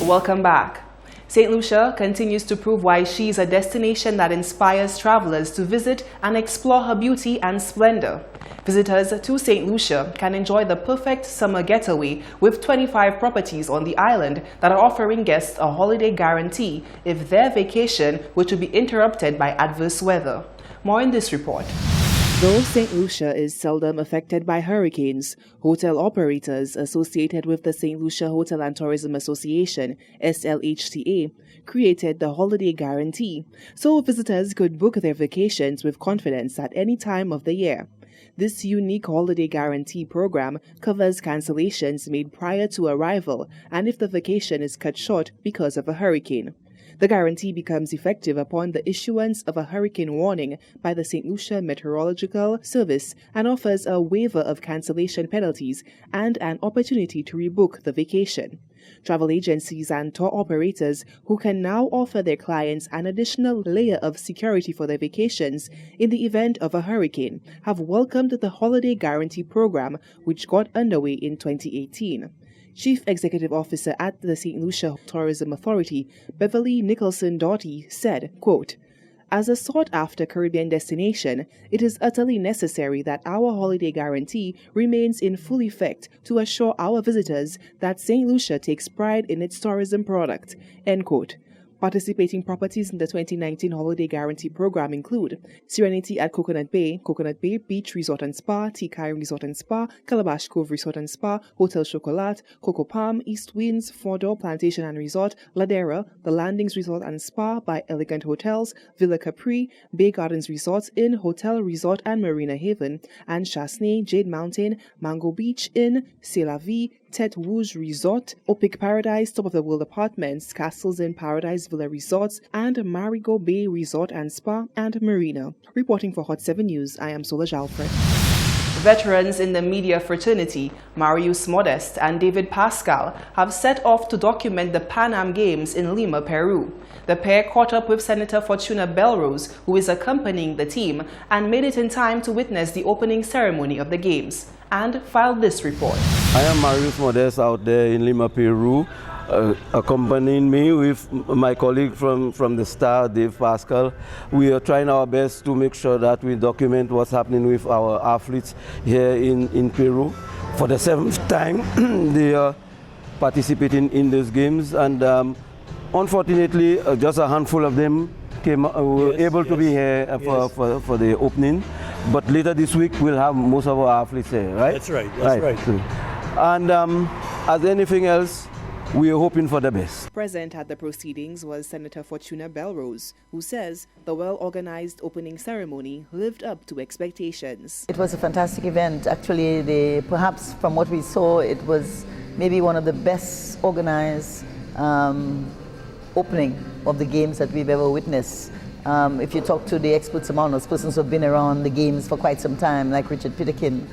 Welcome back. St. Lucia continues to prove why she is a destination that inspires travelers to visit and explore her beauty and splendor. Visitors to St. Lucia can enjoy the perfect summer getaway with 25 properties on the island that are offering guests a holiday guarantee if their vacation were to be interrupted by adverse weather. More in this report. Though St. Lucia is seldom affected by hurricanes, hotel operators associated with the St. Lucia Hotel and Tourism Association, SLHTA, created the Holiday Guarantee, so visitors could book their vacations with confidence at any time of the year. This unique Holiday Guarantee program covers cancellations made prior to arrival and if the vacation is cut short because of a hurricane. The guarantee becomes effective upon the issuance of a hurricane warning by the St. Lucia Meteorological Service and offers a waiver of cancellation penalties and an opportunity to rebook the vacation. Travel agencies and tour operators who can now offer their clients an additional layer of security for their vacations in the event of a hurricane have welcomed the Holiday Guarantee program, which got underway in 2018. Chief Executive Officer at the St. Lucia Tourism Authority, Beverly Nicholson Doughty, said, quote, "As a sought-after Caribbean destination, it is utterly necessary that our holiday guarantee remains in full effect to assure our visitors that St. Lucia takes pride in its tourism product." End quote. Participating properties in the 2019 Holiday Guarantee Program include Serenity at Coconut Bay Beach Resort and Spa, Tikai Resort and Spa, Calabash Cove Resort and Spa, Hotel Chocolat, Coco Palm, East Winds, Fordor Plantation and Resort, Ladera, The Landings Resort and Spa by Elegant Hotels, Villa Capri, Bay Gardens Resorts Inn, Hotel Resort and Marina Haven, and Chassenay, Jade Mountain, Mango Beach Inn, C'est La Vie, Tete Rouge Resort, Opic Paradise, Top of the World Apartments, Castles in Paradise Villa Resorts, and Marigot Bay Resort and Spa and Marina. Reporting for Hot 7 News, I am Solaj Alfred. Veterans in the media fraternity, Marius Modest and David Pascal, have set off to document the Pan Am Games in Lima, Peru. The pair caught up with Senator Fortuna Belrose, who is accompanying the team, and made it in time to witness the opening ceremony of the Games, and filed this report. I am Marius Modest out there in Lima, Peru, accompanying me with my colleague from the Star, Dave Pascal. We are trying our best to make sure that we document what's happening with our athletes here in Peru. For the 7th time, they are participating in these games, and unfortunately, just a handful of them were able to be here for the opening. But later this week, we'll have most of our athletes here, right? That's right, that's right. And as anything else, we are hoping for the best. Present at the proceedings was Senator Fortuna Belrose, who says the well-organized opening ceremony lived up to expectations. It was a fantastic event. Actually, perhaps from what we saw, it was maybe one of the best organized opening of the games that we've ever witnessed. If you talk to the experts among us, persons who have been around the games for quite some time, like Richard Pitterkin,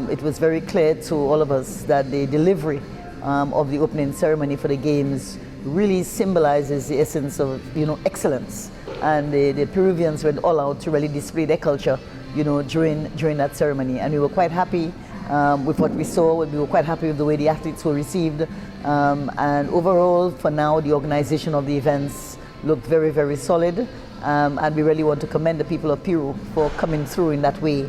it was very clear to all of us that the delivery of the opening ceremony for the games really symbolizes the essence of, excellence. And the Peruvians went all out to really display their culture, during that ceremony. And we were quite happy with what we saw. We were quite happy with the way the athletes were received. And overall, for now, the organization of the events looked very, very solid. And we really want to commend the people of Peru for coming through in that way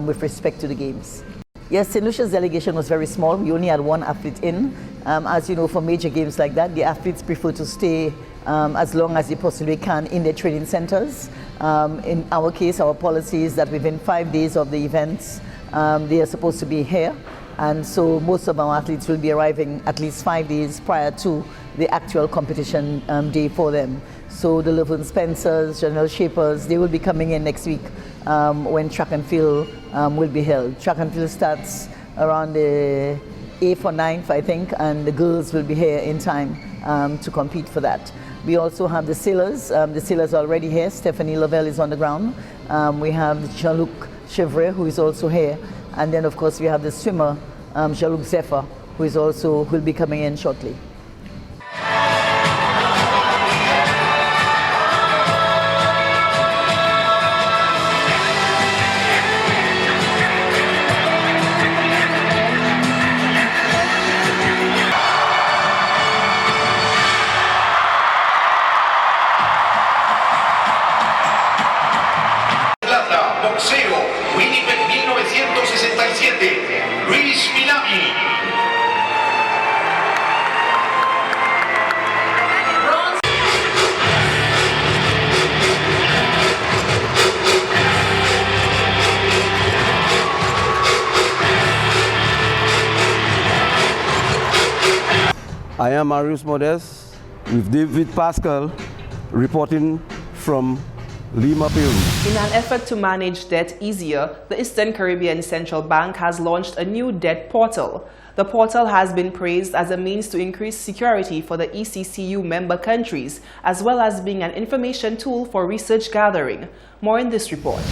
with respect to the games. Yes, St. Lucia's delegation was very small. We only had one athlete in. As you know, for major games like that, the athletes prefer to stay as long as they possibly can in their training centers. In our case, our policy is that within 5 days of the events, they are supposed to be here. And so most of our athletes will be arriving at least 5 days prior to the actual competition day for them. So the Levin Spencers, General Shapers, they will be coming in next week when track and field will be held. Track and field starts around the 8th or 9th, I think, and the girls will be here in time to compete for that. We also have the sailors. The sailors are already here. Stephanie Lavelle is on the ground. We have Jean-Luc Chevret, who is also here. And then, of course, we have the swimmer, Jean-Luc Zephyr, who will be coming in shortly. I am Marius Modest with David Pascal reporting from Lima, Peru. In an effort to manage debt easier, the Eastern Caribbean Central Bank has launched a new debt portal. The portal has been praised as a means to increase security for the ECCU member countries, as well as being an information tool for research gathering. More in this report.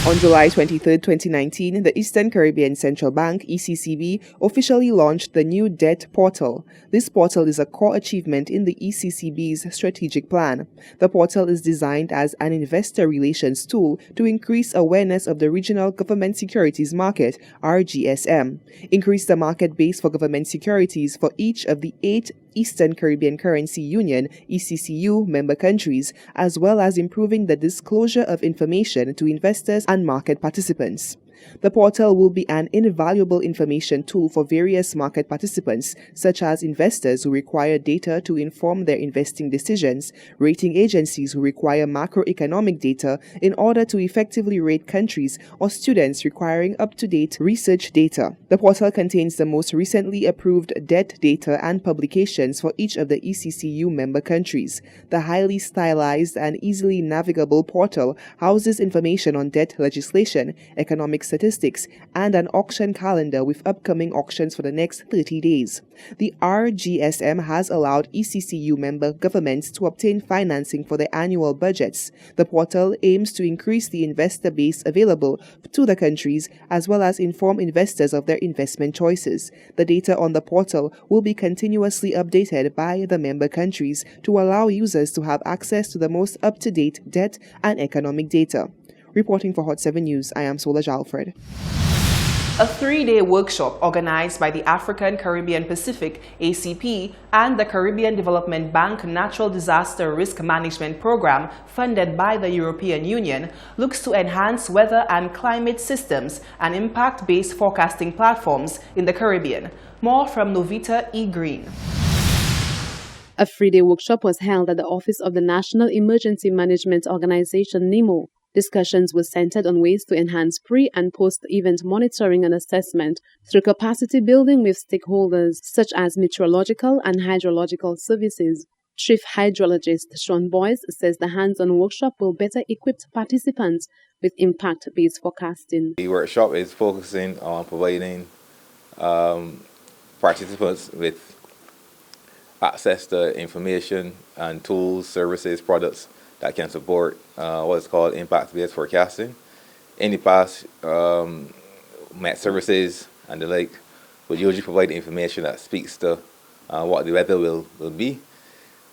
On July 23, 2019, the Eastern Caribbean Central Bank, ECCB, officially launched the new debt portal. This portal is a core achievement in the ECCB's strategic plan. The portal is designed as an investor relations tool to increase awareness of the regional government securities market, RGSM, increase the market base for government securities for each of the 8 Eastern Caribbean Currency Union ECCU member countries, as well as improving the disclosure of information to investors and market participants. The portal will be an invaluable information tool for various market participants, such as investors who require data to inform their investing decisions, rating agencies who require macroeconomic data in order to effectively rate countries, or students requiring up-to-date research data. The portal contains the most recently approved debt data and publications for each of the ECCU member countries. The highly stylized and easily navigable portal houses information on debt legislation, economic statistics, and an auction calendar with upcoming auctions for the next 30 days. The RGSM has allowed ECCU member governments to obtain financing for their annual budgets. The portal aims to increase the investor base available to the countries, as well as inform investors of their investment choices. The data on the portal will be continuously updated by the member countries to allow users to have access to the most up-to-date debt and economic data. Reporting for Hot 7 News, I am Solaj Alfred. A 3-day workshop organized by the African Caribbean Pacific ACP and the Caribbean Development Bank Natural Disaster Risk Management Program, funded by the European Union, looks to enhance weather and climate systems and impact-based forecasting platforms in the Caribbean. More from Novita E. Green. A 3-day workshop was held at the Office of the National Emergency Management Organization, NEMO. Discussions were centered on ways to enhance pre- and post-event monitoring and assessment through capacity building with stakeholders such as meteorological and hydrological services. Chief Hydrologist Sean Boyce says the hands-on workshop will better equip participants with impact-based forecasting. The workshop is focusing on providing participants with access to information and tools, services, products that can support what is called impact-based forecasting. In the past, Met Services and the like would usually provide information that speaks to what the weather will be.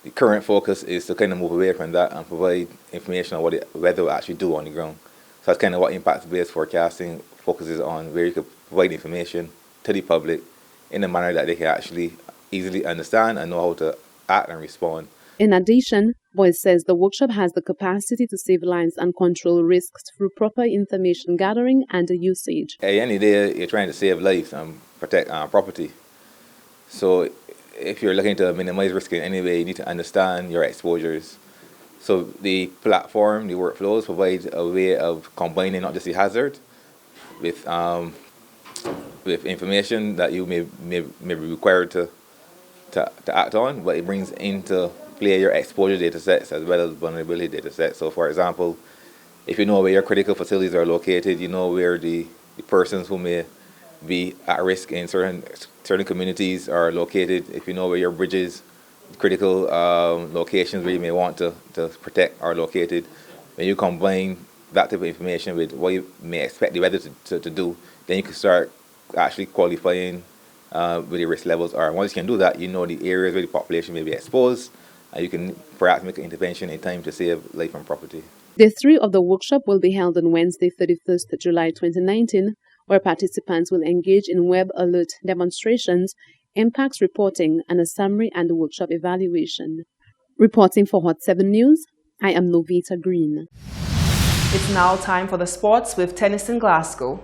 The current focus is to kind of move away from that and provide information on what the weather will actually do on the ground. So that's kind of what impact-based forecasting focuses on, where you can provide information to the public in a manner that they can actually easily understand and know how to act and respond. In addition, Boyce says the workshop has the capacity to save lives and control risks through proper information gathering and usage. At the end of the day, you're trying to save lives and protect property. So if you're looking to minimize risk in any way, you need to understand your exposures. So the platform, the workflows provide a way of combining not just the hazard with information that you may be required to act on, but it brings into play your exposure data sets as well as vulnerability data sets. So for example, if you know where your critical facilities are located, you know where the persons who may be at risk in certain communities are located, if you know where your bridges, critical locations where you may want to protect are located, when you combine that type of information with what you may expect the weather to do, then you can start actually qualifying where the risk levels are. And once you can do that, you know the areas where the population may be exposed, and you can perhaps make an intervention in time to save life and property. Day 3 of the workshop will be held on Wednesday, 31st July 2019, where participants will engage in web alert demonstrations, impacts reporting, and a summary and workshop evaluation. Reporting for Hot 7 News, I am Novita Green. It's now time for the sports with Tennis in Glasgow.